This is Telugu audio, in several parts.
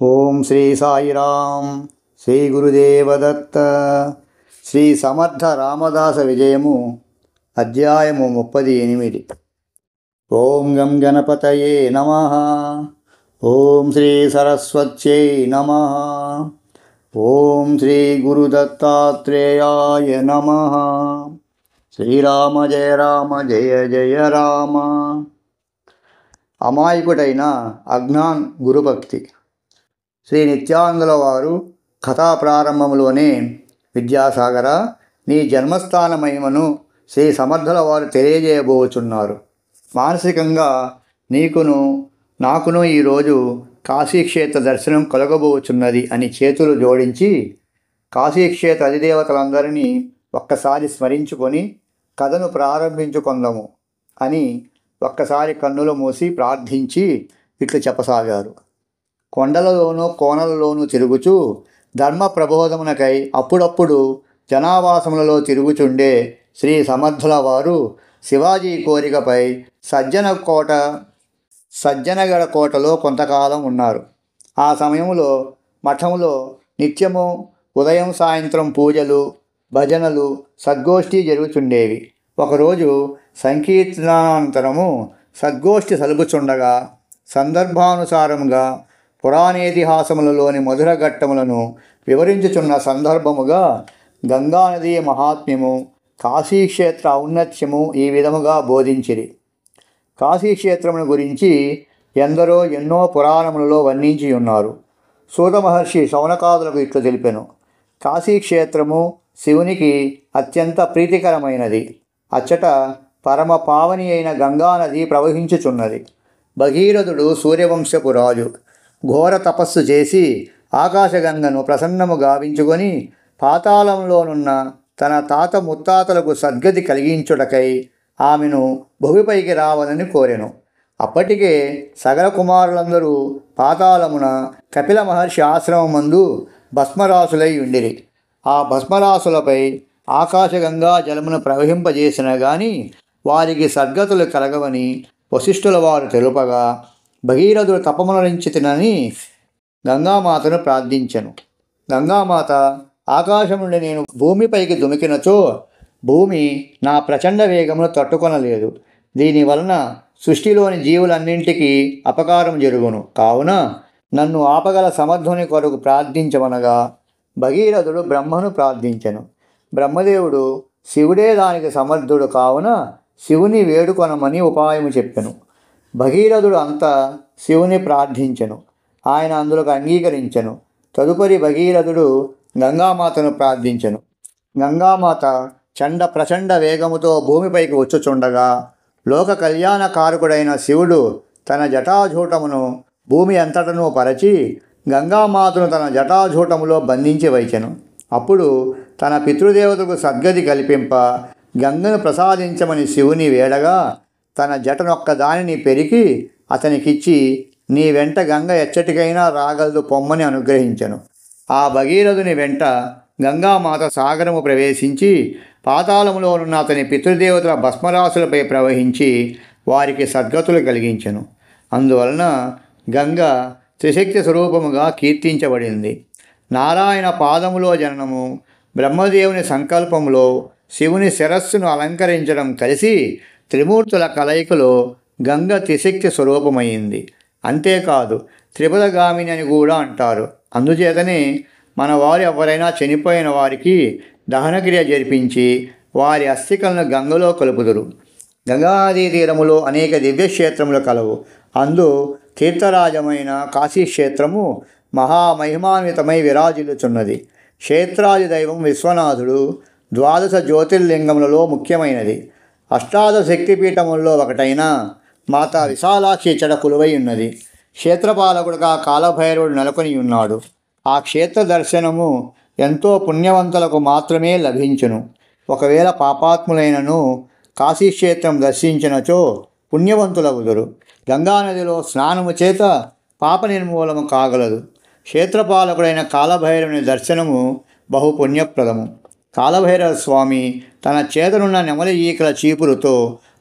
ఓం శ్రీ సాయిరాం. శ్రీ గురుదేవదత్త. శ్రీ సమర్థ రామదాస విజయము అధ్యాయము 38. ఓం గం గణపతయే నమః. ఓం శ్రీ సరస్వత్యై నమః. ఓం శ్రీ గురుదత్తాత్రేయాయ నమః. శ్రీరామ జయ రామ జయ జయ రామ. అమాయకుడైన అజ్ఞాన్ గురుభక్తి. శ్రీ నిత్యానందుల వారు కథా ప్రారంభంలోనే, విద్యాసాగర, నీ జన్మస్థాన మహిమను శ్రీ సమర్థుల వారు తెలియజేయబోచున్నారు. మానసికంగా నీకును నాకును ఈరోజు కాశీక్షేత్ర దర్శనం కలగబోచున్నది అని చేతులు జోడించి, కాశీక్షేత్ర అధిదేవతలందరినీ ఒక్కసారి స్మరించుకొని కథను ప్రారంభించుకుందాము అని ఒక్కసారి కన్నులు మూసి ప్రార్థించి ఇట్లు చెప్పసాగారు. కొండలలోనూ కోనలలోనూ తిరుగుచూ ధర్మ ప్రబోధమునకై అప్పుడప్పుడు జనావాసములలో తిరుగుచుండే శ్రీ సమర్థుల వారు శివాజీ కోరికపై సజ్జనగడ కోటలో కొంతకాలం ఉన్నారు. ఆ సమయంలో మఠంలో నిత్యము ఉదయం సాయంత్రం పూజలు, భజనలు, సద్గోష్ఠి జరుగుచుండేవి. ఒకరోజు సంకీర్తనానంతరము సద్గోష్ఠి సలుపుచుండగా సందర్భానుసారముగా పురాణేతిహాసములలోని మధుర ఘట్టములను వివరించుచున్న సందర్భముగా గంగానదీ మహాత్మ్యము, కాశీక్షేత్ర ఔన్నత్యము ఈ విధముగా బోధించిరి. కాశీక్షేత్రమును గురించి ఎందరో ఎన్నో పురాణములలో వర్ణించి ఉన్నారు. సూత మహర్షి శౌనకాదులకు ఇట్లు తెలిపెను. కాశీక్షేత్రము శివునికి అత్యంత ప్రీతికరమైనది. అచ్చట పరమ పావని అయిన గంగానది ప్రవహించుచున్నది. భగీరథుడు సూర్యవంశపు రాజు ఘోర తపస్సు చేసి ఆకాశగంగను ప్రసన్నము గావించుకొని పాతాళంలోనున్న తన తాత ముత్తాతలకు సద్గతి కలిగించుటకై ఆమెను భూమిపైకి రావాలని కోరెను. అప్పటికే సగల కుమారులందరూ పాతాళమున కపిల మహర్షి ఆశ్రమమందు భస్మరాసులై ఉండిరి. ఆ భస్మరాసులపై ఆకాశగంగా జలమును ప్రవహింపజేసిన గాని వారికి సద్గతులు కలగవని వశిష్ఠుల వారు తెలుపగా, భగీరథుడు తపమునరించి తినని గంగామాతను ప్రార్థించెను. గంగామాత, ఆకాశం నుండి నేను భూమిపైకి దుమికినచో భూమి నా ప్రచండ వేగమును తట్టుకొనలేదు. దీనివలన సృష్టిలోని జీవులన్నింటికీ అపకారం జరుగును. కావున నన్ను ఆపగల సమర్థుని కొరకు ప్రార్థించమనగా భగీరథుడు బ్రహ్మను ప్రార్థించెను. బ్రహ్మదేవుడు శివుడే దానికి సమర్థుడు కావున శివుని వేడుకొనమని ఉపాయము చెప్పెను. భగీరథుడు అంతా శివుని ప్రార్థించెను. ఆయన అందులోకి అంగీకరించెను. తదుపరి భగీరథుడు గంగామాతను ప్రార్థించెను. గంగామాత ప్రచండ వేగముతో భూమిపైకి వచ్చుచుండగా లోక కళ్యాణకారకుడైన శివుడు తన జటాజూటమును భూమి అంతటను పరచి గంగామాతను తన జటాజూటములో బంధించి వైచెను. అప్పుడు తన పితృదేవతకు సద్గతి కల్పింప గంగను ప్రసాదించమని శివుని వేడగా తన జటనొక్క దానిని పెరికి అతనికిచ్చి, నీ వెంట గంగ ఎచ్చటికైనా రాగలదు పొమ్మని అనుగ్రహించెను. ఆ భగీరథుని వెంట గంగామాత సాగరము ప్రవేశించి పాతాళములో ఉన్న అతని పితృదేవతల భస్మరాశులపై ప్రవహించి వారికి సద్గతులు కలిగించెను. అందువలన గంగ త్రిశక్తి స్వరూపముగా కీర్తించబడింది. నారాయణ పాదములో జననము, బ్రహ్మదేవుని సంకల్పములో శివుని శిరస్సును అలంకరించడం కలిసి త్రిమూర్తుల కలయికలో గంగ త్రిశక్తి స్వరూపమైంది. అంతేకాదు త్రిపదగామిని అని కూడా అంటారు. అందుచేతనే మన వారు ఎవరైనా చనిపోయిన వారికి దహనక్రియ జరిపించి వారి అస్థికలను గంగలో కలుపుదురు. గంగానదీ తీరములో అనేక దివ్యక్షేత్రములు కలవు. అందు తీర్థరాజమైన కాశీక్షేత్రము మహామహిమాన్వితమై విరాజిల్లుచున్నది. క్షేత్రాది దైవం విశ్వనాథుడు 12 జ్యోతిర్లింగములలో ముఖ్యమైనది. అష్టాదశ శక్తిపీఠముల్లో ఒకటైన మాతా విశాలాక్షి ఇచ్చట కొలువై ఉన్నది. క్షేత్రపాలకుడుగా కాలభైరవుడు నెలకొని ఉన్నాడు. ఆ క్షేత్ర దర్శనము ఎంతో పుణ్యవంతులకు మాత్రమే లభించును. ఒకవేళ పాపాత్ములైనను కాశీక్షేత్రం దర్శించినచో పుణ్యవంతులగుదురు. గంగానదిలో స్నానము చేత పాప నిర్మూలము కాగలదు. క్షేత్రపాలకుడైన కాలభైరవుని దర్శనము బహుపుణ్యప్రదము. కాలభైరవ స్వామి తన చేతనున్న నెమలి ఈకల చీపురుతో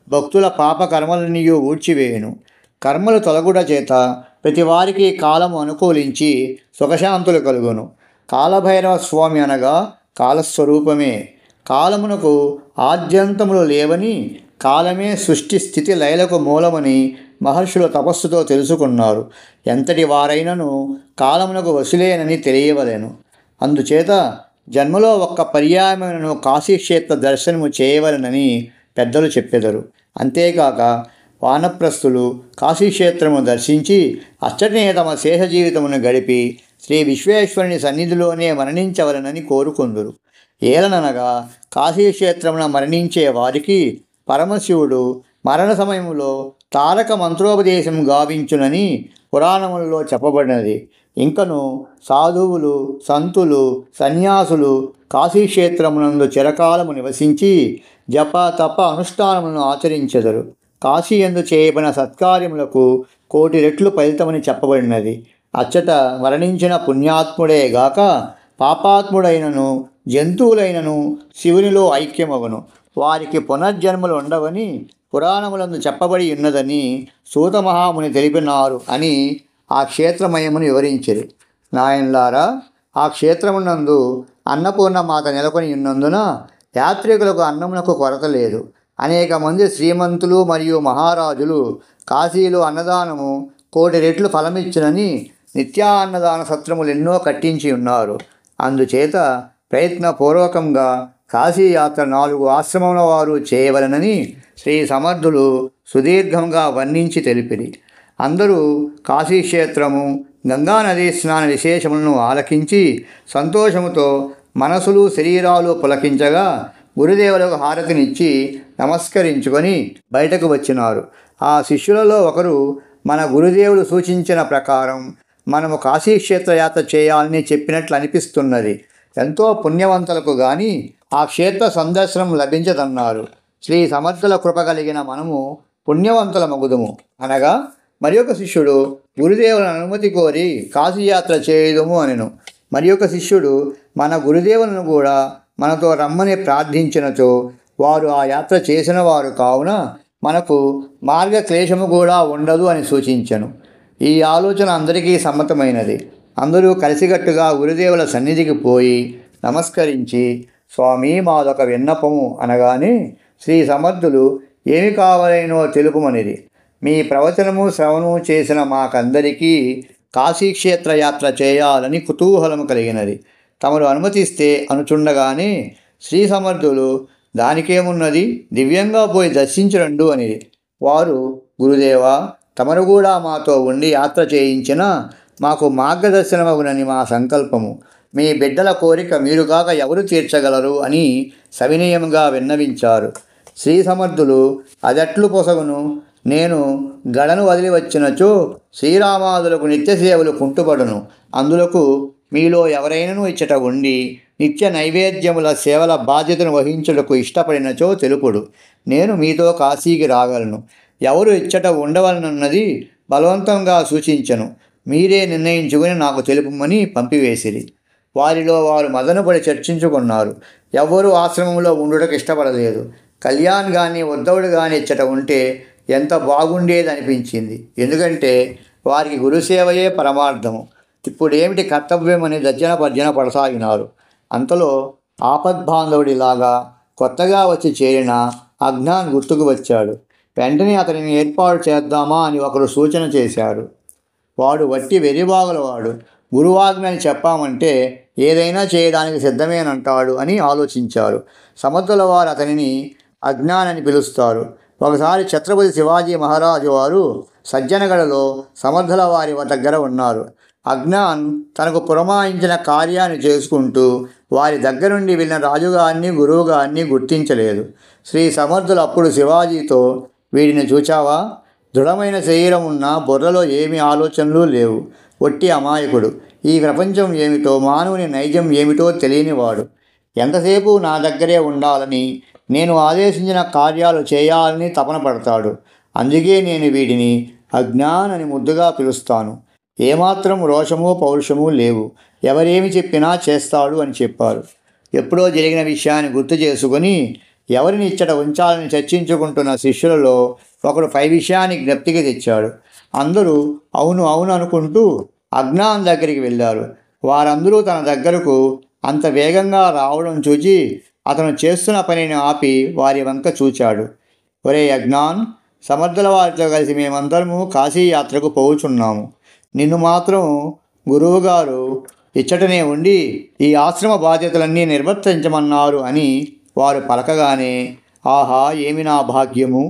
భక్తుల పాపకర్మలన్నీ ఊడ్చివేయును. కర్మలు తొలగుట చేత ప్రతి వారికి కాలము అనుకూలించి సుఖశాంతులు కలుగును. కాలభైరవ స్వామి అనగా కాలస్వరూపమే. కాలమునకు ఆద్యంతములు లేవని, కాలమే సృష్టి స్థితి లయలకు మూలమని మహర్షులు తపస్సుతో తెలుసుకున్నారు. ఎంతటి వారైనను కాలమునకు వసులేనని తెలియవలెను. అందుచేత జన్మలో ఒక్క పర్యాయమును కాశీక్షేత్ర దర్శనము చేయవలెనని పెద్దలు చెప్పెదరు. అంతేకాక వానప్రస్థులు కాశీక్షేత్రము దర్శించి అచ్చటనే తమ శేష జీవితమును గడిపి శ్రీ విశ్వేశ్వరుని సన్నిధిలోనే మరణించవలనని కోరుకుందురు. ఏలననగా కాశీక్షేత్రమున మరణించే వారికి పరమశివుడు మరణ సమయంలో తారక మంత్రోపదేశం గావించునని పురాణములలో చెప్పబడినది. ఇంకను సాధువులు, సంతులు, సన్యాసులు కాశీక్షేత్రమునందు చిరకాలము నివసించి జప తప అనుష్ఠానములను ఆచరించెదరు. కాశీ యందు చేయబడిన సత్కార్యములకు 1,000,000 రెట్లు ఫలితమని చెప్పబడినది. అచ్చట మరణించిన పుణ్యాత్ముడే గాక పాపాత్ముడైనను జంతువులైనను శివునిలో ఐక్యమగును. వారికి పునర్జన్మలు ఉండవని పురాణములందు చెప్పబడి ఉన్నదని సూత మహాముని తెలిపినారు అని ఆ క్షేత్రమయమును వివరించిరి. నాయన్లారా, ఆ క్షేత్రమునందు అన్నపూర్ణమాత నెలకొని ఉన్నందున యాత్రికులకు అన్నమునకు కొరత లేదు. అనేక మంది శ్రీమంతులు మరియు మహారాజులు కాశీలో అన్నదానము 1,000,000 రెట్లు ఫలమిచ్చునని నిత్యాన్నదాన సత్రములు ఎన్నో కట్టించి ఉన్నారు. అందుచేత ప్రయత్నపూర్వకంగా కాశీయాత్ర 4 ఆశ్రమముల వారు చేయవలనని శ్రీ సమర్థులు సుదీర్ఘంగా వర్ణించి తెలిపిరి. అందరూ కాశీక్షేత్రము, గంగానదీ స్నాన విశేషములను ఆలకించి సంతోషముతో మనసులు శరీరాలు పులకించగా గురుదేవులకు హారతినిచ్చి నమస్కరించుకొని బయటకు వచ్చినారు. ఆ శిష్యులలో ఒకరు, మన గురుదేవులు సూచించిన ప్రకారం మనము కాశీక్షేత్ర యాత్ర చేయాలని చెప్పినట్లు అనిపిస్తున్నది. ఎంతో పుణ్యవంతులకు గాని ఆ క్షేత్ర సందర్శనం లభించదన్నారు. శ్రీ సమర్థుల కృప కలిగిన మనము పుణ్యవంతుల మగుదుము అనగా మరి ఒక శిష్యుడు గురుదేవుల అనుమతి కోరి కాశీయాత్ర చేయుదుము అనెను. మరి ఒక శిష్యుడు మన గురుదేవులను కూడా మనతో రమ్మని ప్రార్థించినచో వారు ఆ యాత్ర చేసిన వారు కావున మనకు మార్గ క్లేశము కూడా ఉండదు అని సూచించెను. ఈ ఆలోచన అందరికీ సమ్మతమైనది. అందరూ కలిసికట్టుగా గురుదేవుల సన్నిధికి పోయి నమస్కరించి, స్వామి, మాదొక విన్నపము అనగానే శ్రీ సమర్థులు ఏమి కావాలనో తెలుపుమనిది. మీ ప్రవచనము శ్రవణము చేసిన మాకందరికీ కాశీక్షేత్ర యాత్ర చేయాలని కుతూహలము కలిగినది. తమరు అనుమతిస్తే అనుచుండగానే శ్రీ సమర్థులు, దానికేమున్నది, దివ్యంగా పోయి దర్శించరండు అనిది. వారు, గురుదేవా, తమరు కూడా మాతో ఉండి యాత్ర చేయించిన మాకు మార్గదర్శనమగునని మా సంకల్పము. మీ బిడ్డల కోరిక మీరు కాక ఎవరు తీర్చగలరు అని సవినయంగా విన్నవించారు. శ్రీ సమర్థులు, అదట్లు పొసగును, నేను గడను వదిలి వచ్చినచో శ్రీరామాదులకు నిత్యసేవలు కుంటుపడును. అందులకు మీలో ఎవరైనను ఇచ్చట ఉండి నిత్య నైవేద్యముల సేవల బాధ్యతను వహించుటకు ఇష్టపడినచో తెలుపుడు. నేను మీతో కాశీకి రాగలను. ఎవరు ఇచ్చట ఉండవలనన్నది బలవంతంగా సూచించను. మీరే నిర్ణయించుకుని నాకు తెలుపమని పంపివేసిరి. వారిలో వారు మదనపడి చర్చించుకున్నారు. ఎవ్వరూ ఆశ్రమంలో ఉండుటకు ఇష్టపడలేదు. కళ్యాణ్ కానీ ఉద్ధవుడు కానీ ఇచ్చట ఉంటే ఎంత బాగుండేది అనిపించింది. ఎందుకంటే వారికి గురుసేవయే పరమార్థము. ఇప్పుడేమిటి కర్తవ్యం అని దర్జన పర్జన పడసాగినారు. అంతలో ఆపద్బాంధవుడిలాగా కొత్తగా వచ్చి చేరిన అజ్ఞాన్ గుర్తుకు వచ్చాడు. వెంటనే అతనిని ఏర్పాటు చేద్దామా అని ఒకరు సూచన చేశారు. వాడు వట్టి వెరిబాగులవాడు. గురువాజ్ఞ అని చెప్పామంటే ఏదైనా చేయడానికి సిద్ధమేనంటాడు అని ఆలోచించారు. సమర్థుల వారు అతనిని అజ్ఞాన్ అని పిలుస్తారు. ఒకసారి ఛత్రపతి శివాజీ మహారాజు వారు సజ్జనగడలో సమర్థుల వారి దగ్గర ఉన్నారు. అజ్ఞాన్ తనకు పురమాయించిన కార్యాన్ని చేసుకుంటూ వారి దగ్గర నుండి వెళ్ళిన రాజుగారిని, గురువుగారిని గుర్తించలేదు. శ్రీ సమర్థులు అప్పుడు శివాజీతో, వీడిని చూచావా? దృఢమైన శరీరం ఉన్న బుర్రలో ఏమి ఆలోచనలు లేవు. ఒట్టి అమాయకుడు. ఈ ప్రపంచం ఏమిటో, మానవుని నైజం ఏమిటో తెలియనివాడు. ఎంతసేపు నా దగ్గరే ఉండాలని, నేను ఆదేశించిన కార్యాలు చేయాలని తపన పడతాడు. అందుకే నేను వీడిని అజ్ఞాన్ అని ముద్దుగా పిలుస్తాను. ఏమాత్రం రోషము పౌరుషము లేవు. ఎవరేమి చెప్పినా చేస్తాడు అని చెప్పారు. ఎప్పుడో జరిగిన విషయాన్ని గుర్తు చేసుకొని ఎవరిని ఇచ్చట ఉంచాలని చర్చించుకుంటున్న శిష్యులలో ఒకడు పై విషయాన్ని జ్ఞప్తికి తెచ్చాడు. అందరూ అవును అవును అనుకుంటూ అజ్ఞాన్ దగ్గరికి వెళ్ళారు. వారందరూ తన దగ్గరకు అంత వేగంగా రావడం చూచి అతను చేస్తున్న పనిని ఆపి వారి వంక చూచాడు. ఒరే అజ్ఞాన్, సమర్థుల వారితో కలిసి మేమందరము కాశీయాత్రకు పోవుచున్నాము. నిన్ను మాత్రం గురువుగారు ఇచ్చటనే ఉండి ఈ ఆశ్రమ బాధ్యతలన్నీ నిర్వర్తించమన్నారు అని వారు పలకగానే, ఆహా ఏమి నా భాగ్యము!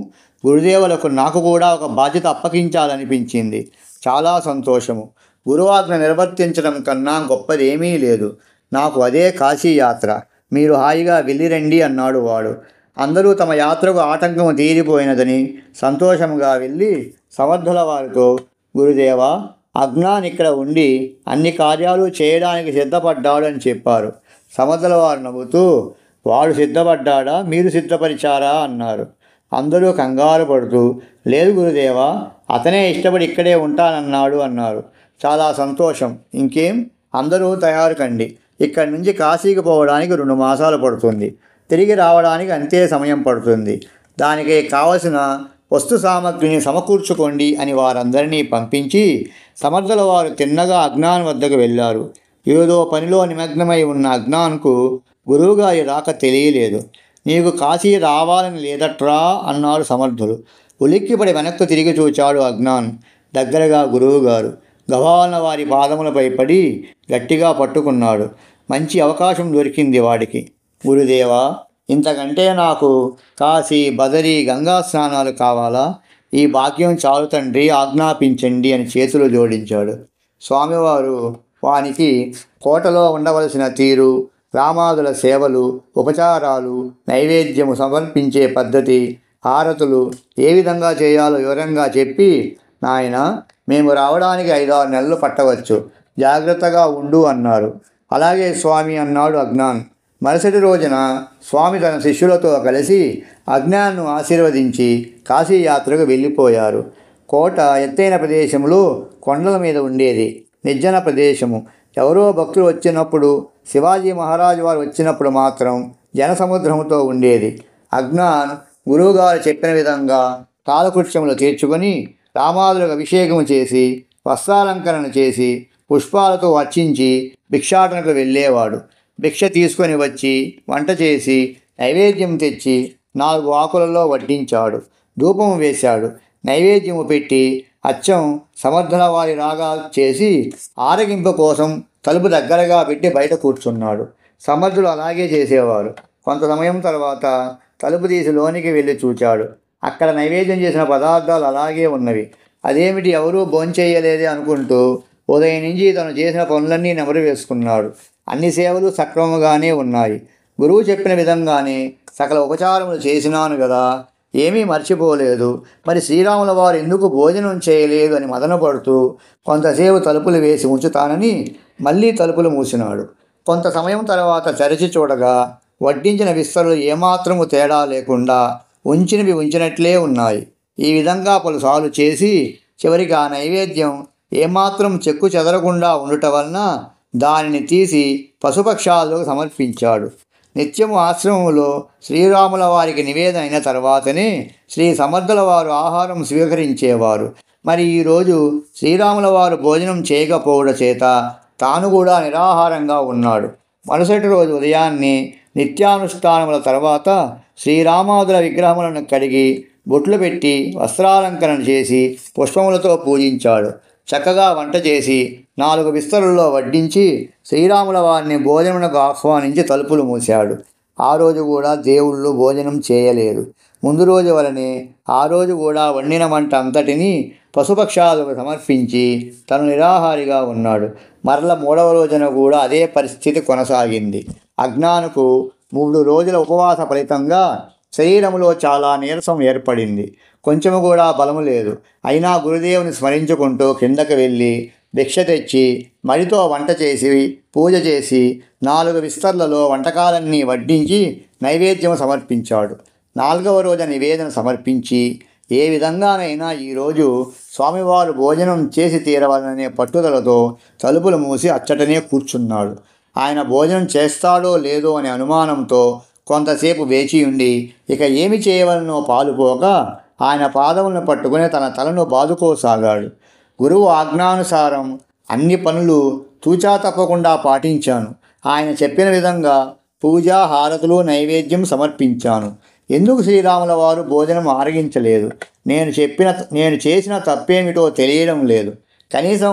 గురుదేవులకు నాకు కూడా ఒక బాధ్యత అప్పగించాలనిపించింది. చాలా సంతోషము. గురువాజ్ఞ నిర్వర్తించడం కన్నా గొప్పదేమీ లేదు. నాకు అదే కాశీయాత్ర. మీరు హాయిగా వెళ్ళిరండి అన్నాడు వాడు. అందరూ తమ యాత్రకు ఆటంకం తీరిపోయినదని సంతోషంగా వెళ్ళి సమర్థుల వారితో, గురుదేవా, అజ్ఞాన్ ఇక్కడ ఉండి అన్ని కార్యాలు చేయడానికి సిద్ధపడ్డాడు అని చెప్పారు. సమర్థుల వారు నవ్వుతూ, వాడు సిద్ధపడ్డాడా, మీరు సిద్ధపరిచారా అన్నారు. అందరూ కంగారు పడుతూ, లేదు గురుదేవా, అతనే ఇష్టపడి ఇక్కడే ఉంటానన్నాడు అన్నారు. చాలా సంతోషం. ఇంకేం, అందరూ తయారు కండి. ఇక్కడి నుంచి కాశీకి పోవడానికి 2 మాసాలు పడుతుంది. తిరిగి రావడానికి అంతే సమయం పడుతుంది. దానికి కావలసిన వస్తు సామగ్రిని సమకూర్చుకోండి అని వారందరినీ పంపించి సమర్థుల వారు తిన్నగా అజ్ఞాన్ వద్దకు వెళ్ళారు. ఏదో పనిలో నిమగ్నమై ఉన్న అజ్ఞాన్కు గురువుగారి రాక తెలియలేదు. నీకు కాశీ రావాలని లేదట్రా అన్నారు సమర్థులు. ఉలిక్కిపడి వెనక్కు తిరిగి చూచాడు అజ్ఞాన్. దగ్గరగా గురువుగారు. గభాలన వారి పాదములపై పడి గట్టిగా పట్టుకున్నాడు. మంచి అవకాశం దొరికింది వాడికి. గురుదేవా, ఇంతకంటే నాకు కాశీ, బదరి, గంగా స్నానాలు కావాలా? ఈ భాగ్యం చాలు తండ్రి, ఆజ్ఞాపించండి అని చేతులు జోడించాడు. స్వామివారు వానికి కోటలో ఉండవలసిన తీరు, రామాదుల సేవలు, ఉపచారాలు, నైవేద్యము సమర్పించే పద్ధతి, హారతులు ఏ విధంగా చేయాలో వివరంగా చెప్పి, నాయన, మేము రావడానికి 5-6 నెలలు పట్టవచ్చు, జాగ్రత్తగా ఉండు అన్నారు. అలాగే స్వామి అన్నాడు అజ్ఞాన్. మరుసటి రోజున స్వామి తన శిష్యులతో కలిసి అజ్ఞాన్ను ఆశీర్వదించి కాశీయాత్రకు వెళ్ళిపోయారు. కోట ఎత్తైన ప్రదేశంలో కొండల మీద ఉండేది. నిర్జన ప్రదేశము. ఎవరో భక్తులు వచ్చినప్పుడు, శివాజీ మహారాజు వారు వచ్చినప్పుడు మాత్రం జనసముద్రంతో ఉండేది. అజ్ఞాన్ గురువుగారు చెప్పిన విధంగా కాలకృత్యములు తీర్చుకొని రామాదులకు అభిషేకం చేసి, వస్త్రాలంకరణ చేసి, పుష్పాలతో అర్చించి భిక్షాటనకు వెళ్ళేవాడు. భిక్ష తీసుకొని వచ్చి వంట చేసి నైవేద్యం తెచ్చి 4 ఆకులలో వడ్డించాడు. ధూపం వేశాడు. నైవేద్యము పెట్టి అచ్చం సమర్థుల వారి రాగా చేసి ఆరగింపు కోసం తలుపు దగ్గరగా పెట్టి బయట కూర్చున్నాడు. సమర్థులు అలాగే చేసేవారు. కొంత సమయం తర్వాత తలుపు తీసి లోనికి వెళ్ళి చూచాడు. అక్కడ నైవేద్యం చేసిన పదార్థాలు అలాగే ఉన్నవి. అదేమిటి, ఎవరూ భోంచేయలేదే అనుకుంటూ ఉదయం నుంచి తను చేసిన పనులన్నీ నెమరు వేసుకున్నాడు. అన్ని సేవలు సక్రమంగానే ఉన్నాయి. గురువు చెప్పిన విధంగానే సకల ఉపచారములు చేసినాను కదా, ఏమీ మర్చిపోలేదు. మరి శ్రీరాముల వారు ఎందుకు భోజనం చేయలేదు అని మదనపడుతూ కొంతసేపు తలుపులు వేసి ఉంచుతానని మళ్ళీ తలుపులు మూసినాడు. కొంత సమయం తర్వాత తెరచి చూడగా వడ్డించిన విస్తరులు ఏమాత్రము తేడా లేకుండా ఉంచినవి ఉంచినట్లే ఉన్నాయి. ఈ విధంగా పలుసార్లు చేసి చివరికి ఆ నైవేద్యం ఏమాత్రం చెక్కు చెదరకుండా ఉండుట వలన దానిని తీసి పశుపక్షాలకు సమర్పించాడు. నిత్యము ఆశ్రమంలో శ్రీరాముల వారికి నివేదన అయిన తర్వాతనే శ్రీ సమర్థుల వారు ఆహారం స్వీకరించేవారు. మరి ఈరోజు శ్రీరాముల వారు భోజనం చేయకపోవడం చేత తాను కూడా నిరాహారంగా ఉన్నాడు. మరుసటి రోజు ఉదయాన్నే నిత్యానుష్ఠానముల తర్వాత శ్రీరామాదుల విగ్రహములను కడిగి బొట్లు పెట్టి వస్త్రాలంకరణ చేసి పుష్పములతో పూజించాడు. చక్కగా వంట చేసి 4 విస్తరుల్లో వడ్డించి శ్రీరాముల వారిని భోజనమునకు ఆహ్వానించి తలుపులు మూశాడు. ఆ రోజు కూడా దేవుళ్ళు భోజనం చేయలేదు. ముందు రోజు వలనే ఆ రోజు కూడా వండిన వంట అంతటినీ పశుపక్షాలకు సమర్పించి తను నిరాహారిగా ఉన్నాడు. మరల 3వ రోజున కూడా అదే పరిస్థితి కొనసాగింది. అజ్ఞానుకు 3 రోజుల ఉపవాస ఫలితంగా శరీరంలో చాలా నీరసం ఏర్పడింది. కొంచెము కూడా బలము లేదు. అయినా గురుదేవుని స్మరించుకుంటూ కిందకు వెళ్ళి భిక్ష తెచ్చి మడితో వంట చేసి పూజ చేసి 4 విస్తర్లలో వంటకాలన్నీ వడ్డించి నైవేద్యం సమర్పించాడు. 4వ రోజు నివేదన సమర్పించి ఏ విధంగానైనా ఈరోజు స్వామివారు భోజనం చేసి తీరవాలనే పట్టుదలతో తలుపులు మూసి అచ్చటనే కూర్చున్నాడు. ఆయన భోజనం చేస్తాడో లేదో అనే అనుమానంతో కొంతసేపు వేచి ఉండి ఇక ఏమి చేయవలనో పాలుపోక ఆయన పాదములను పట్టుకుని తన తలను బాదుకోసాగాడు. గురువు ఆజ్ఞానుసారం అన్ని పనులు తూచా తప్పకుండా పాటించాను. ఆయన చెప్పిన విధంగా పూజ, హారతులు, నైవేద్యం సమర్పించాను. ఎందుకు శ్రీరాముల వారు భోజనం ఆరగించలేదు? నేను చేసిన తప్పేమిటో తెలియడం లేదు. కనీసం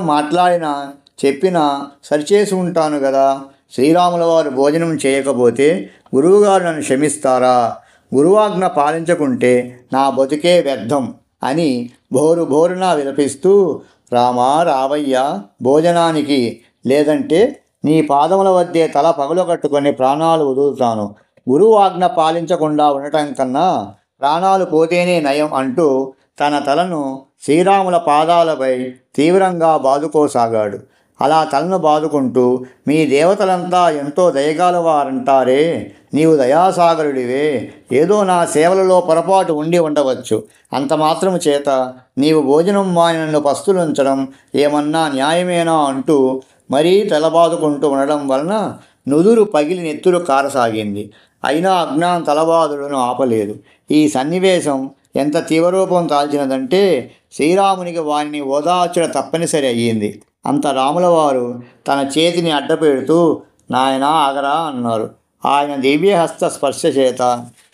చెప్పినా సరిచేసి ఉంటాను కదా. శ్రీరాముల వారు భోజనం చేయకపోతే గురువుగారు నన్ను క్షమిస్తారా? గురువాజ్ఞ పాలించకుంటే నా బతుకే వ్యర్థం అని భోరున విలపిస్తూ, రామా రావయ్యా భోజనానికి, లేదంటే నీ పాదముల వద్దే తల పగలగట్టుకొని ప్రాణాలు వదులుతాను. గురువు ఆజ్ఞ పాలించకుండా ఉండటం కన్నా ప్రాణాలు పోతేనే నయం అంటూ తన తలను శ్రీరాముల పాదాలపై తీవ్రంగా బాదుకోసాగాడు. అలా తలను బాదుకుంటూ, మీ దేవతలంతా ఎంతో దయగలవారంటారే, నీవు దయాసాగరుడివే. ఏదో నా సేవలలో పొరపాటు ఉండి ఉండవచ్చు. అంత మాత్రము చేత నీవు భోజనం మాని నన్ను పస్తులుంచడం ఏమన్నా న్యాయమేనా అంటూ మరీ తలబాదుకుంటూ ఉండడం వలన నుదురు పగిలి నెత్తురు కారసాగింది. అయినా అజ్ఞాన్ తలబాదులను ఆపలేదు. ఈ సన్నివేశం ఎంత తీవ్రరూపం దాల్చినదంటే శ్రీరామునికి వారిని ఓదార్చడం తప్పనిసరి అయ్యింది. అంత రాముల వారు తన చేతిని అడ్డపెడుతూ, నాయనా ఆగరా అన్నారు. ఆయన దివ్యహస్త స్పర్శ చేత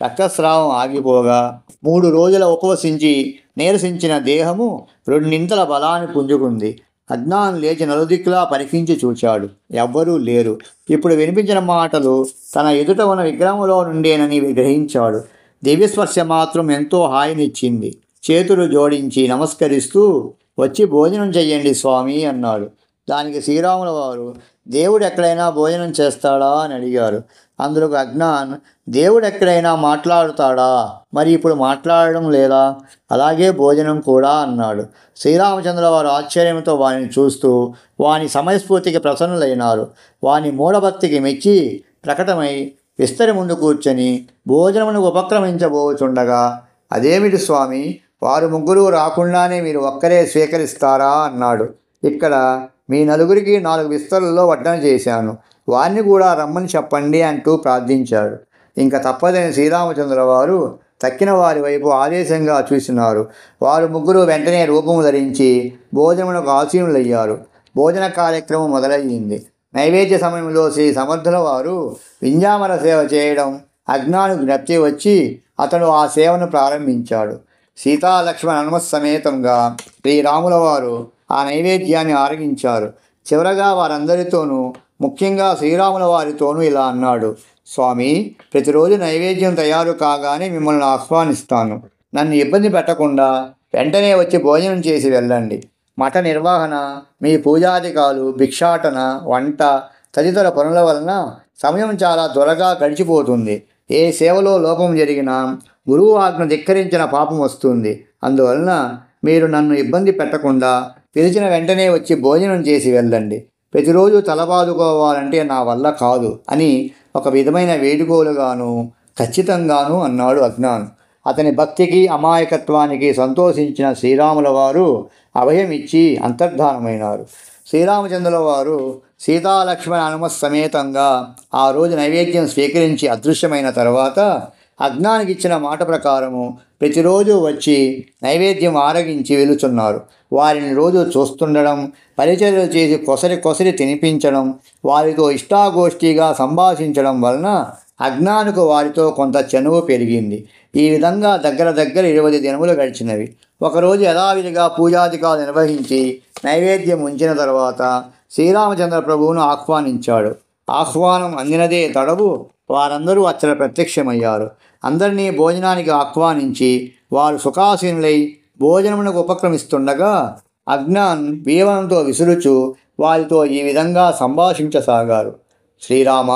రక్తస్రావం ఆగిపోగా 3 రోజుల ఉపవసించి నీరసించిన దేహము 2 బలాన్ని పుంజుకుంది. అజ్ఞాన్ లేచి నలుదిక్కులా పరికించి చూచాడు. ఎవ్వరూ లేరు. ఇప్పుడు వినిపించిన మాటలు తన ఎదుట ఉన్న విగ్రహంలో నుండేనని గ్రహించాడు. దివ్యస్పర్శ మాత్రం ఎంతో హాయినిచ్చింది. చేతులు జోడించి నమస్కరిస్తూ, వచ్చి భోజనం చెయ్యండి స్వామి అన్నాడు. దానికి శ్రీరాముల వారు, దేవుడు ఎక్కడైనా భోజనం చేస్తాడా అని అడిగారు. అందులోకి అజ్ఞాన్, దేవుడు ఎక్కడైనా మాట్లాడుతాడా? మరి ఇప్పుడు మాట్లాడడం లేదా? అలాగే భోజనం కూడా అన్నాడు. శ్రీరామచంద్ర వారు ఆశ్చర్యంతో వారిని చూస్తూ వాని సమయస్ఫూర్తికి ప్రసన్నులైనారు. వాని మూఢభక్తికి మెచ్చి ప్రకటమై విస్తరి ముందు కూర్చొని భోజనమును ఉపక్రమించబోచుండగా, అదేమిటి స్వామి, వారు 3 రాకుండానే మీరు ఒక్కరే స్వీకరిస్తారా అన్నాడు. ఇక్కడ మీ నలుగురికి 4 విస్తరుల్లో వడ్డన చేశాను, వారిని కూడా రమ్మని చెప్పండి అంటూ ప్రార్థించాడు. ఇంకా తప్పదని శ్రీరామచంద్ర వారు తక్కిన వారి వైపు ఆదేశంగా చూసినారు. వారు 3 వెంటనే రూపము ధరించి భోజనమునకు ఆసీనులయ్యారు. భోజన కార్యక్రమం మొదలయ్యింది. నైవేద్య సమయంలో శ్రీ సమర్థుల వారు వింజామర సేవ చేయడం అజ్ఞానికి జ్ఞప్తి వచ్చి అతడు ఆ సేవను ప్రారంభించాడు. సీతాలక్ష్మణ హనుమత్సమేతంగా శ్రీరాముల వారు ఆ నైవేద్యాన్ని ఆరగించారు. చివరగా వారందరితోనూ, ముఖ్యంగా శ్రీరాముల వారితోనూ ఇలా అన్నాడు, స్వామి, ప్రతిరోజు నైవేద్యం తయారు కాగానే మిమ్మల్ని ఆహ్వానిస్తాను. నన్ను ఇబ్బంది పెట్టకుండా వెంటనే వచ్చి భోజనం చేసి వెళ్ళండి. మఠ నిర్వహణ, మీ పూజాధికాలు, భిక్షాటన, వంట తదితర పనుల వలన సమయం చాలా త్వరగా గడిచిపోతుంది. ఏ సేవలో లోపం జరిగినా గురువు ఆజ్ఞ ధిక్కరించిన పాపం వస్తుంది. అందువలన మీరు నన్ను ఇబ్బంది పెట్టకుండా పిలిచిన వెంటనే వచ్చి భోజనం చేసి వెళ్ళండి. ప్రతిరోజు తలబాదుకోవాలంటే నా వల్ల కాదు అని ఒక విధమైన వేడుకోలుగాను ఖచ్చితంగాను అన్నాడు అజ్ఞాన్. అతని భక్తికి అమాయకత్వానికి సంతోషించిన శ్రీరాముల వారు అభయం ఇచ్చి అంతర్ధానమైనారు. శ్రీరామచంద్రుల వారు సీతాలక్ష్మణ హనుమత్ సమేతంగా ఆ రోజు నైవేద్యం స్వీకరించి అదృశ్యమైన తర్వాత అజ్ఞానికి ఇచ్చిన మాట ప్రకారము ప్రతిరోజు వచ్చి నైవేద్యం ఆరగించి వెలుచున్నారు. వారిని రోజు చూస్తుండడం, పరిచర్యలు చేసి కొసరి తినిపించడం, వారితో ఇష్టాగోష్ఠిగా సంభాషించడం వలన అజ్ఞానికి వారితో కొంత చనువు పెరిగింది. ఈ విధంగా దగ్గర 20 దినములు గడిచినవి. ఒకరోజు యథావిధిగా పూజాధికాలు నిర్వహించి నైవేద్యం ఉంచిన తర్వాత శ్రీరామచంద్ర ప్రభువును ఆహ్వానించాడు. ఆహ్వానం అందినదే తడవు వారందరూ అచ్చట ప్రత్యక్షమయ్యారు. అందరినీ భోజనానికి ఆహ్వానించి వారు సుఖాసీనులై భోజనమునకు ఉపక్రమిస్తుండగా అజ్ఞాన్ వీవనంతో విసురుచు వారితో ఈ విధంగా సంభాషించసాగారు. శ్రీరామ,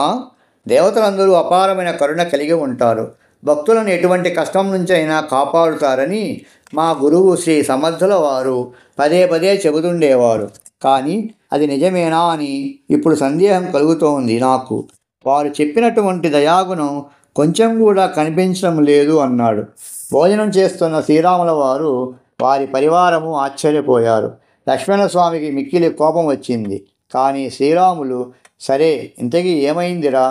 దేవతలందరూ అపారమైన కరుణ కలిగి ఉంటారు. భక్తులను ఎటువంటి కష్టం నుంచి అయినా కాపాడుతారని మా గురువు శ్రీ సమర్థుల వారు పదే చెబుతుండేవారు. కానీ అది నిజమేనా అని ఇప్పుడు సందేహం కలుగుతోంది నాకు. వారు చెప్పినటువంటి దయాగుణం కొంచెం కూడా కనిపించడం లేదు అన్నాడు. భోజనం చేస్తున్న శ్రీరాముల వారు వారి పరివారము ఆశ్చర్యపోయారు. లక్ష్మణస్వామికి మిక్కిలి కోపం వచ్చింది. కానీ శ్రీరాములు, సరే ఇంతకీ ఏమైందిరా,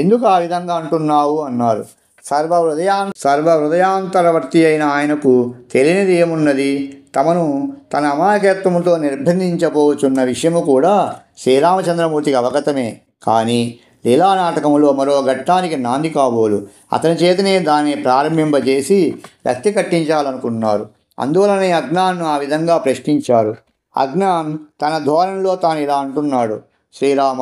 ఎందుకు ఆ విధంగా అంటున్నావు అన్నారు. సర్వ హృదయాంతరవర్తి అయిన ఆయనకు తెలియనిది ఏమున్నది? తమను తన అమాయకత్వముతో నిర్బంధించబోచున్న విషయము కూడా శ్రీరామచంద్రమూర్తికి అవగతమే. కానీ లీలా నాటకములో మరో ఘట్టానికి నాంది కాబోలు. అతని చేతనే దాన్ని ప్రారంభింపజేసి రక్తి కట్టించాలనుకున్నారు. అందువలనే అజ్ఞాన్ను ఆ విధంగా ప్రశ్నించారు. అజ్ఞాన్ తన ధోరణిలో తాను ఇలా అంటున్నాడు: శ్రీరామ,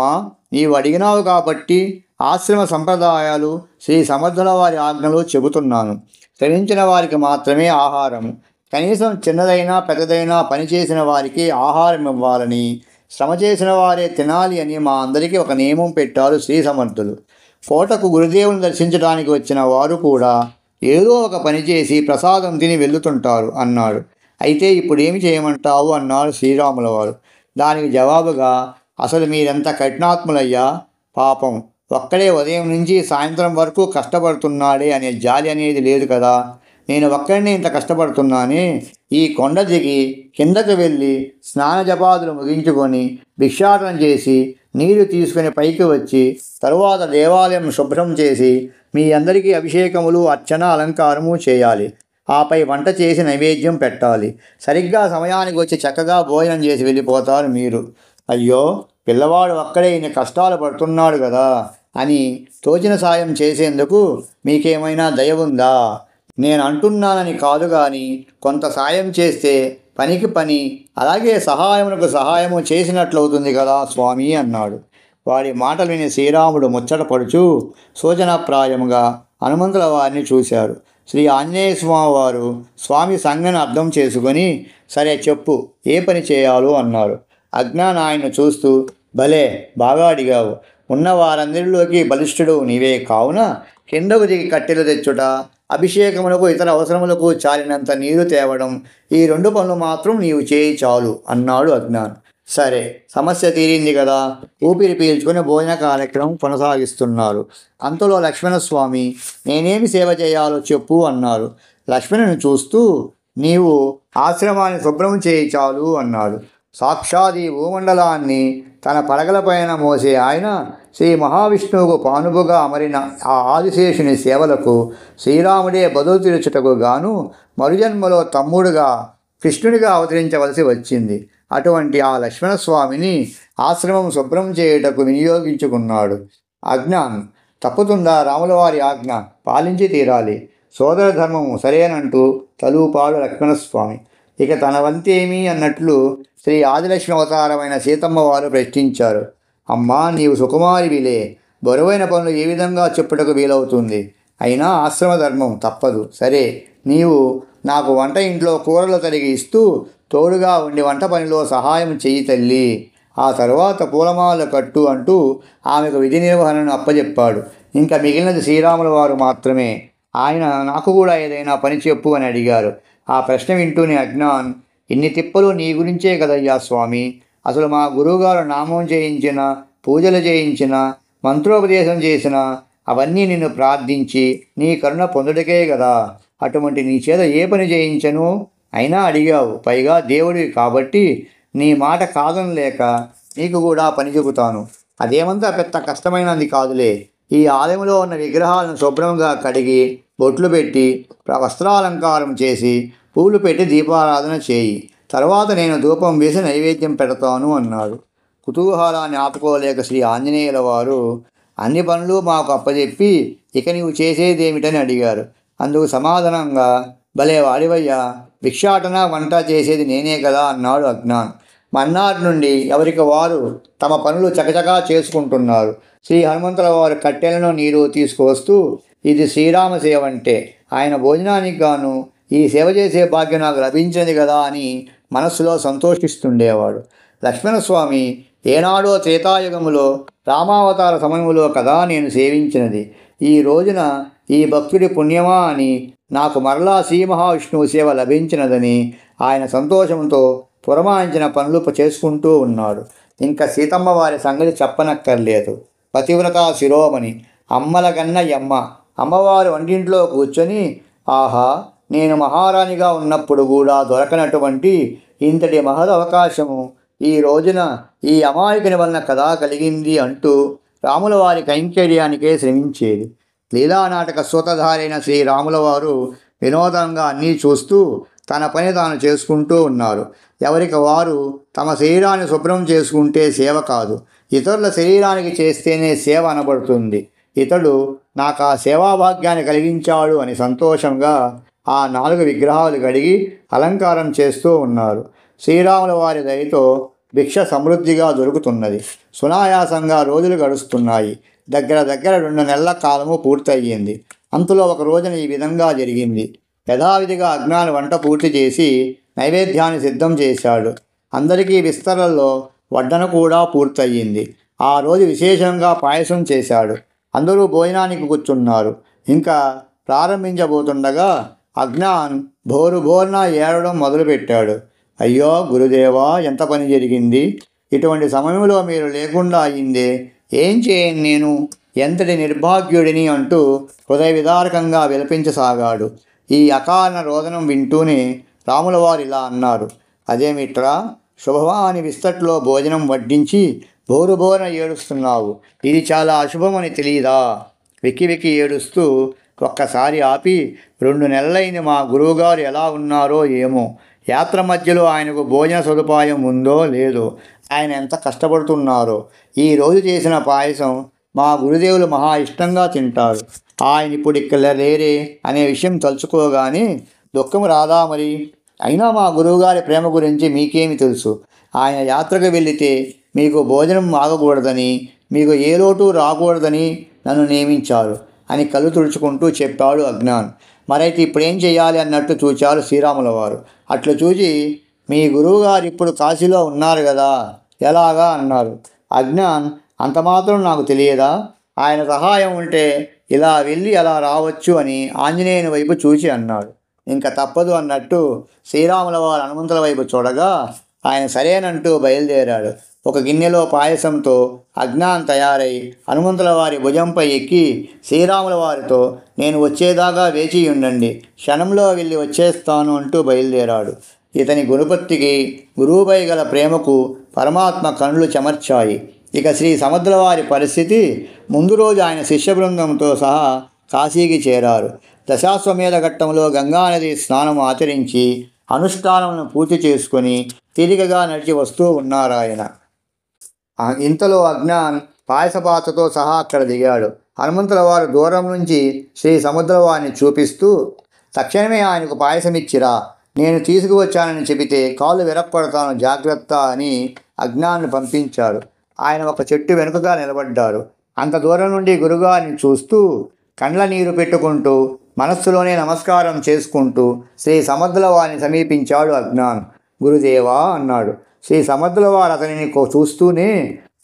నీవు అడిగినావు కాబట్టి ఆశ్రమ సంప్రదాయాలు, శ్రీ సమర్థుల వారి ఆజ్ఞలు చెబుతున్నాను. శ్రమించిన వారికి మాత్రమే ఆహారం, కనీసం చిన్నదైనా పెద్దదైనా పనిచేసిన వారికి ఆహారం ఇవ్వాలని, శ్రమ చేసిన వారే తినాలి అని మా అందరికీ ఒక నియమం పెట్టారు శ్రీ సమర్థులు. కోటకు గురుదేవుని దర్శించడానికి వచ్చిన వారు కూడా ఏదో ఒక పని చేసి ప్రసాదం తిని వెళ్తుంటారు అన్నాడు. అయితే ఇప్పుడు ఏమి చేయమంటావు అన్నారు శ్రీరాముల వారు. దానికి జవాబుగా, అసలు మీరెంత కఠినాత్ములయ్యా, పాపం ఒక్కడే ఉదయం నుంచి సాయంత్రం వరకు కష్టపడుతున్నాడే అనే జాలి అనేది లేదు కదా. నేను ఒక్కడినే ఇంత కష్టపడుతున్నానే. ఈ కొండ దిగి కిందకు వెళ్ళి స్నాన జపాదులు ముగించుకొని భిక్షాటన చేసి నీరు తీసుకుని పైకి వచ్చి తరువాత దేవాలయం శుభ్రం చేసి మీ అందరికీ అభిషేకములు, అర్చన, అలంకారము చేయాలి. ఆపై వంట చేసి నైవేద్యం పెట్టాలి. సరిగ్గా సమయానికి వచ్చి చక్కగా భోజనం చేసి వెళ్ళిపోతారు మీరు. అయ్యో, పిల్లవాడు ఒక్కడే ఇన్ని కష్టాలు పడుతున్నాడు కదా అని తోచిన సాయం చేసేందుకు మీకేమైనా దయ ఉందా? నేను అంటున్నానని కాదు, కానీ కొంత సాయం చేస్తే పనికి పని, అలాగే సహాయమునకు సహాయము చేసినట్లవుతుంది కదా స్వామి అన్నాడు. వాడి మాటలు విని శ్రీరాముడు ముచ్చటపడుచు సూచనప్రాయముగా హనుమంతుల వారిని చూశారు. శ్రీ ఆంజనేయ స్వామి వారు స్వామి సంజ్ఞను అర్థం చేసుకొని, సరే చెప్పు, ఏ పని చేయాలో అన్నారు. అజ్ఞాన్ ఆయన్ను చూస్తూ, భలే బాగా అడిగావు. ఉన్న వారందరిలోకి బలిష్ఠుడు నీవే కావున కిందకు దిగి కట్టెలు తెచ్చుట, అభిషేకములకు ఇతర అవసరములకు చాలినంత నీరు తేవడం, ఈ 2 పనులు మాత్రం నీవు చేయి చాలు అన్నాడు అజ్ఞాన్. సరే, సమస్య తీరింది కదా. ఊపిరి పీల్చుకొని భోజన కార్యక్రమం కొనసాగిస్తున్నారు. అంతలో లక్ష్మణస్వామి, నేనేమి సేవ చేయాలో చెప్పు అన్నారు. లక్ష్మణుని చూస్తూ, నీవు ఆశ్రమాన్ని శుభ్రం చేయి చాలు అన్నాడు. సాక్షాత్ ఈ భూమండలాన్ని తన పడగలపైన మోసే ఆయన శ్రీ మహావిష్ణువుకు పానుపుగా అమరిన ఆ ఆదిశేషుని సేవలకు శ్రీరాముడే బదులు తీర్చుటకు గాను మరుజన్మలో తమ్ముడుగా కృష్ణుడిగా అవతరించవలసి వచ్చింది. అటువంటి ఆ లక్ష్మణస్వామిని ఆశ్రమం శుభ్రం చేయుటకు వినియోగించుకున్నాడు. అజ్ఞాన్, తప్పుతుందా రాముల వారి ఆజ్ఞ? పాలించి తీరాలి. సోదర ధర్మము సరేనంటూ తలూపాడు లక్ష్మణస్వామి. ఇక తన వంతేమి అన్నట్లు శ్రీ ఆదిలక్ష్మి అవతారమైన సీతమ్మ వారు ప్రశ్నించారు. అమ్మా, నీవు సుకుమారివిలే, బరువైన పనులు ఏ విధంగా చెప్పుటకు వీలవుతుంది? అయినా ఆశ్రమ ధర్మం తప్పదు. సరే, నీవు నాకు వంట ఇంట్లో కూరలు తరిగి ఇస్తూ తోడుగా ఉండి వంట పనిలో సహాయం చెయ్యి తల్లి. ఆ తరువాత పూలమాల కట్టు అంటూ ఆమెకు విధి నిర్వహణను అప్పచెప్పాడు. ఇంకా మిగిలినది శ్రీరాముల వారు మాత్రమే. ఆయన నాకు కూడా ఏదైనా పని చెప్పు అని అడిగారు. ఆ ప్రశ్న వింటూనే అజ్ఞాన్, ఇన్ని తిప్పలు నీ గురించే కదయ్యా స్వామి. అసలు మా గురువుగారు నామం చేయించిన, పూజలు చేయించిన, మంత్రోపదేశం చేసిన అవన్నీ నిన్ను ప్రార్థించి నీ కరుణ పొందుటకే కదా. అటువంటి నీ చేత ఏ పని చేయించను? అయినా అడిగావు, పైగా దేవుడివి కాబట్టి నీ మాట కాదనలేక నీకు కూడా పని చెబుతాను. అదేమంతా పెద్ద కష్టమైనది కాదులే. ఈ ఆలయంలో ఉన్న విగ్రహాలను శుభ్రంగా కడిగి బొట్లు పెట్టి వస్త్రాలంకారం చేసి పూలు పెట్టి దీపారాధన చేయి. తర్వాత నేను ధూపం వేసి నైవేద్యం పెడతాను అన్నాడు. కుతూహలాన్ని ఆపుకోలేక శ్రీ ఆంజనేయుల వారు, అన్ని పనులు మాకు అప్పచెప్పి ఇక నీవు చేసేదేమిటని అడిగారు. అందుకు సమాధానంగా, భలే వాడివయ్యా, భిక్షాటన వంట చేసేది నేనే కదా అన్నాడు అజ్ఞాన్. మన్నాటి నుండి ఎవరికి వారు తమ పనులు చకచకా చేసుకుంటున్నారు. శ్రీ హనుమంతుల వారు కట్టెలను నీరు తీసుకువస్తూ, ఇది శ్రీరామ సేవ అంటే, ఆయన భోజనానికి గాను ఈ సేవ చేసే భాగ్యం నాకు లభించింది కదా అని మనస్సులో సంతోషిస్తుండేవాడు. లక్ష్మణస్వామి, ఏనాడో త్రేతాయుగములో రామావతార సమయములో కదా నేను సేవించినది. ఈ రోజున ఈ భక్తుడి పుణ్యమా అని నాకు మరలా శ్రీ మహావిష్ణువు సేవ లభించినదని ఆయన సంతోషంతో పురమాయించిన పనులు చేసుకుంటూ ఉన్నాడు. ఇంకా సీతమ్మ వారి సంగతి చెప్పనక్కర్లేదు. పతివ్రత శిరోమణి, అమ్మల కన్న యమ్మ. అమ్మవారు వంటింట్లో కూర్చొని, ఆహా, నేను మహారాణిగా ఉన్నప్పుడు కూడా దొరకనటువంటి ఇంతటి మహద్ అవకాశము ఈ రోజున ఈ అమాయకుని వలన కదా కలిగింది అంటూ రాముల వారి కైంకర్యానికే శ్రమించేది. లీలానాటక సూతధారైన శ్రీరాముల వారు వినోదంగా అన్నీ చూస్తూ తన పని తాను చేసుకుంటూ ఉన్నారు. ఎవరికి వారు తమ శరీరాన్ని శుభ్రం చేసుకుంటే సేవ కాదు, ఇతరుల శరీరానికి చేస్తేనే సేవ అనబడుతుంది. ఇతడు నాకు ఆ సేవాభాగ్యాన్ని కలిగించాడు అని సంతోషంగా ఆ 4 విగ్రహాలు కడిగి అలంకారం చేస్తూ ఉన్నారు. శ్రీరాముల వారి దయతో భిక్ష సమృద్ధిగా దొరుకుతున్నది. సునాయాసంగా రోజులు గడుస్తున్నాయి. దగ్గర 2 నెలల కాలము పూర్తయ్యింది. అంతలో ఒక రోజున ఈ విధంగా జరిగింది. యథావిధిగా అజ్ఞాని వంట పూర్తి చేసి నైవేద్యాన్ని సిద్ధం చేశాడు. అందరికీ విస్తరల్లో వడ్డన కూడా పూర్తయింది. ఆ రోజు విశేషంగా పాయసం చేశాడు. అందరూ భోజనానికి కూర్చున్నారు. ఇంకా ప్రారంభించబోతుండగా అజ్ఞాన్ బోరున ఏడవడం మొదలుపెట్టాడు. అయ్యో గురుదేవా, ఎంత పని జరిగింది! ఇటువంటి సమయంలో మీరు లేకుండా అయిందే, ఏం చేయను నేను, ఎంతటి నిర్భాగ్యుడిని అంటూ హృదయ విదారకంగా విలపించసాగాడు. ఈ అకారణ రోదనం వింటూనే రాముల వారు ఇలా అన్నారు. అదేమిట్రా, శుభమాని విస్తట్లో భోజనం వడ్డించి బోరున ఏడుస్తున్నావు, ఇది చాలా అశుభమని తెలియదా? వెక్కి ఏడుస్తూ ఒక్కసారి ఆపి, 2 నెలలైంది మా గురువుగారు ఎలా ఉన్నారో ఏమో, యాత్ర మధ్యలో ఆయనకు భోజన సదుపాయం ఉందో లేదో, ఆయన ఎంత కష్టపడుతున్నారో. ఈరోజు చేసిన పాయసం మా గురుదేవులు మహా ఇష్టంగా తింటారు. ఆయన ఇప్పుడు ఇక్కడ లేరే అనే విషయం తలుచుకోగానే దుఃఖం రాదా మరి? అయినా మా గురువుగారి ప్రేమ గురించి మీకేమి తెలుసు? ఆయన యాత్రకు వెళితే మీకు భోజనం ఆగకూడదని, మీకు ఏ లోటు రాకూడదని నన్ను నియమించారు అని కళ్ళు తుడుచుకుంటూ చెప్పాడు అజ్ఞాన్. మరైతే ఇప్పుడేం చేయాలి అన్నట్టు చూచారు శ్రీరాముల వారు. అట్లు చూచి, మీ గురువుగారు ఇప్పుడు కాశీలో ఉన్నారు కదా, ఎలాగా అన్నారు. అజ్ఞాన్, అంత మాత్రం నాకు తెలియదా? ఆయన సహాయం ఉంటే ఇలా వెళ్ళి అలా రావచ్చు అని ఆంజనేయుని వైపు చూచి అన్నాడు. ఇంకా తప్పదు అన్నట్టు శ్రీరాముల వారు హనుమంతుల వైపు చూడగా ఆయన సరేనంటూ బయలుదేరాడు. ఒక గిన్నెలో పాయసంతో అజ్ఞాన్ తయారై హనుమంతుల వారి భుజంపై ఎక్కి శ్రీరాముల వారితో, నేను వచ్చేదాకా వేచి ఉండండి, క్షణంలో వెళ్ళి వచ్చేస్తాను అంటూ బయలుదేరాడు. ఇతని గురుపత్తికి గురువుపై గల ప్రేమకు పరమాత్మ కళ్ళు చెమర్చాయి. ఇక శ్రీ సముద్ర వారి పరిస్థితి, ముందు రోజు ఆయన శిష్య బృందంతో సహా కాశీకి చేరారు. దశాశ్వమేధ ఘట్టంలో గంగానది స్నానం ఆచరించి అనుష్ఠానములను పూర్తి చేసుకొని తిరిగగా నడిచి వస్తూ ఉన్నారాయన. ఇంతలో అజ్ఞాన్ పాయసపాత్రతో సహా అక్కడ దిగాడు. హనుమంతుల వారు దూరం నుంచి శ్రీ సముద్ర వారిని చూపిస్తూ, తక్షణమే ఆయనకు పాయసమిచ్చిరా, నేను తీసుకువచ్చానని చెబితే కాళ్ళు విరక్కొడతాను, జాగ్రత్త అని అజ్ఞాన్ని పంపించారు. ఆయన ఒక చెట్టు వెనుకగా నిలబడ్డారు. అంత దూరం నుండి గురుగారిని చూస్తూ కండ్ల నీరు పెట్టుకుంటూ మనస్సులోనే నమస్కారం చేసుకుంటూ శ్రీ సముద్ర వారిని సమీపించాడు అజ్ఞాన్. గురుదేవా అన్నాడు. శ్రీ సముద్ర వారు అతనిని చూస్తూనే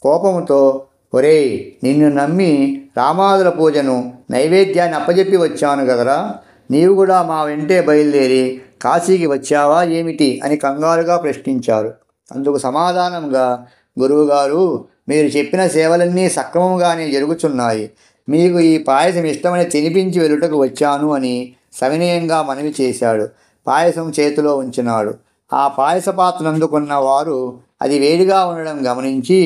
కోపంతో, ఒరేయ్, నిన్ను నమ్మి రామాదుల పూజను నైవేద్యాన్ని అప్పజెప్పి వచ్చాను కదరా, నీవు కూడా మా వెంటే బయలుదేరి కాశీకి వచ్చావా ఏమిటి అని కంగారుగా ప్రశ్నించారు. అందుకు సమాధానంగా, గురువుగారు, మీరు చెప్పిన సేవలన్నీ సక్రమంగానే జరుగుతున్నాయి, మీకు ఈ పాయసం ఇష్టమని తినిపించి వెలుటకు వచ్చాను అని సవినయంగా మనవి చేశాడు. పాయసం చేతిలో ఉంచినాడు. ఆ పాయస పాత్ర అందుకున్న వారు అది వేడిగా ఉండడం గమనించి,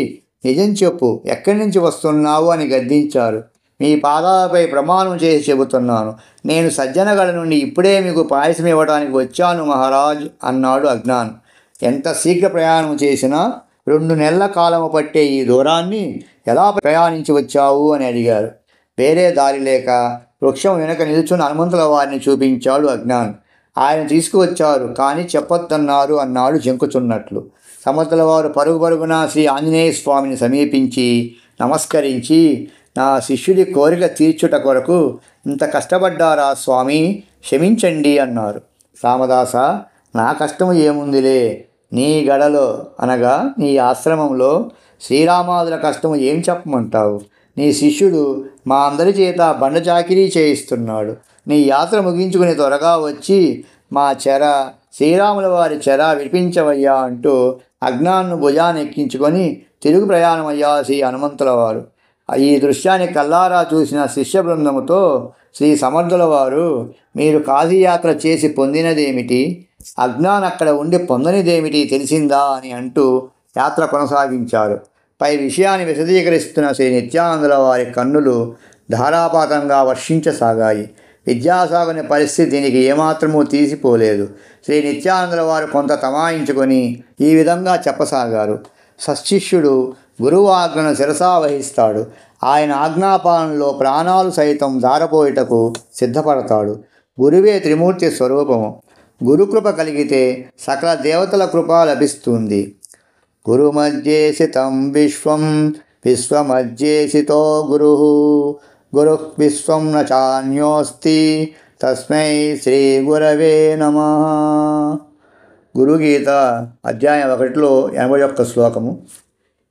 నిజం చెప్పు, ఎక్కడి నుంచి వస్తున్నావు అని గద్దించారు. మీ పాదాలపై ప్రమాణం చేసి చెబుతున్నాను, నేను సజ్జనగడ నుండి ఇప్పుడే మీకు పాయసం ఇవ్వడానికి వచ్చాను మహారాజ్ అన్నాడు అజ్ఞాన్. ఎంత శీఘ్ర ప్రయాణం చేసినా 2 నెలల కాలము పట్టే ఈ దూరాన్ని ఎలా ప్రయాణించి వచ్చావు అని అడిగారు. వేరే దారి లేక వృక్షం వెనుక నిల్చున్న హనుమంతుల వారిని చూపించాడు అజ్ఞాన్. ఆయన తీసుకువచ్చారు, కానీ చెప్పొద్దన్నారు అన్నాడు జంకుచున్నట్లు. సముద్రుల వారు పరుగున శ్రీ ఆంజనేయ స్వామిని సమీపించి నమస్కరించి, నా శిష్యుడి కోరిక తీర్చుట కొరకు ఇంత కష్టపడ్డారా స్వామి, క్షమించండి అన్నారు. రామదాస, నా కష్టము ఏముందిలే, నీ గడలో అనగా నీ ఆశ్రమంలో శ్రీరామాదుల కష్టము ఏం చెప్పమంటావు? నీ శిష్యుడు మా అందరి చేత బండ చాకిరీ చేయిస్తున్నాడు. నీ యాత్ర ముగించుకుని త్వరగా వచ్చి మా చెర, శ్రీరాముల వారి చెర విడిపించవయ్యా అంటూ అజ్ఞాన్ను భుజాన్ని ఎక్కించుకొని తిరుగు ప్రయాణమయ్యా శ్రీ హనుమంతుల వారు. ఈ దృశ్యాన్ని కల్లారా చూసిన శిష్య బృందముతో శ్రీ సమర్థుల వారు, మీరు కాశీయాత్ర చేసి పొందినదేమిటి, అజ్ఞాన్ అక్కడ ఉండి పొందనిదేమిటి తెలిసిందా అని అంటూ యాత్ర కొనసాగించారు. పై విషయాన్ని విశదీకరిస్తున్న శ్రీ నిత్యానందుల వారి కన్నులు ధారాపాతంగా వర్షించసాగాయి. విద్యాసాగరుని పరిస్థితి దీనికి ఏమాత్రమూ తీసిపోలేదు. శ్రీ నిత్యానందుల వారు కొంత తమాయించుకొని ఈ విధంగా చెప్పసాగారు. సశిష్యుడు గురువు ఆజ్ఞను శిరసావహిస్తాడు. ఆయన ఆజ్ఞాపాలనలో ప్రాణాలు సైతం ధారపోయుటకు సిద్ధపడతాడు. గురువే త్రిమూర్తి స్వరూపము. గురుకృప కలిగితే సకల దేవతల కృప లభిస్తుంది. గురుమధ్యేసితం విశ్వం విశ్వమధ్యేసితో గురు గురు విశ్వం న చాన్యోస్తి తస్మై శ్రీ గురవే నమః. గురుగీత అధ్యాయం 1లో 81 శ్లోకము.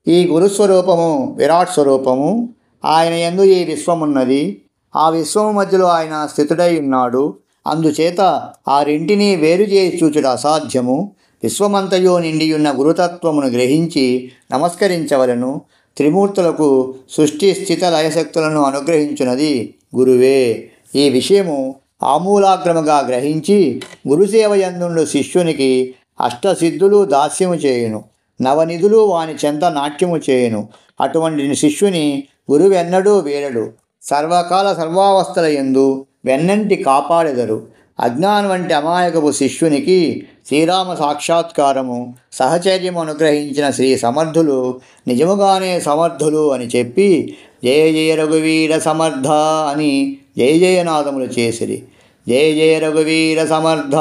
ఈ గురుస్వరూపము విరాట్ స్వరూపము. ఆయన యందు ఈ విశ్వమున్నది. ఆ విశ్వము మధ్యలో ఆయన స్థితుడై ఉన్నాడు. అందుచేత ఆ రెంటిని వేరు చేసి చూచుట అసాధ్యము. విశ్వమంతయో నిండియున్న గురుతత్వమును గ్రహించి నమస్కరించవలను. త్రిమూర్తులకు సృష్టి స్థిత లయశక్తులను అనుగ్రహించున్నది గురువే. ఈ విషయము ఆమూలాగ్రముగా గ్రహించి గురుసేవ యందుండు శిష్యునికి అష్టసిద్ధులు దాస్యము చేయును. నవనిధులు వాని చెంత నాట్యము చేయును. అటువంటి శిష్యుని గురువెన్నడూ వీడడు. సర్వకాల సర్వావస్థల యందు వెన్నంటి కాపాడెదరు. అజ్ఞానం వంటి అమాయకపు శిష్యునికి శ్రీరామ సాక్షాత్కారము సహచర్యము అనుగ్రహించిన శ్రీ సమర్థులు నిజముగానే సమర్థులు అని చెప్పి జయ జయ రఘువీర సమర్థ అని జయ జయనాదములు చేసిరి. జయ జయ రఘువీర సమర్థ,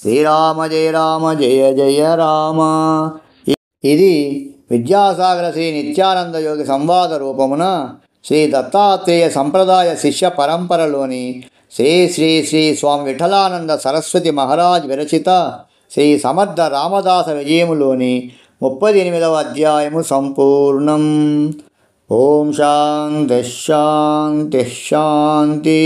శ్రీరామ జయ రామ జయ జయ రామ. ఇది విద్యాసాగర శ్రీ నిత్యానంద యోగి సంవాద రూపమున శ్రీ దత్తాత్రేయ సంప్రదాయ శిష్య పరంపరలోని శ్రీ శ్రీ శ్రీ స్వామి విఠలానంద సరస్వతి మహారాజ్ విరచిత శ్రీ సమర్థ రామదాస విజయములోని 38వ అధ్యాయము సంపూర్ణం. ఓం శాంతి శాంతి శాంతి.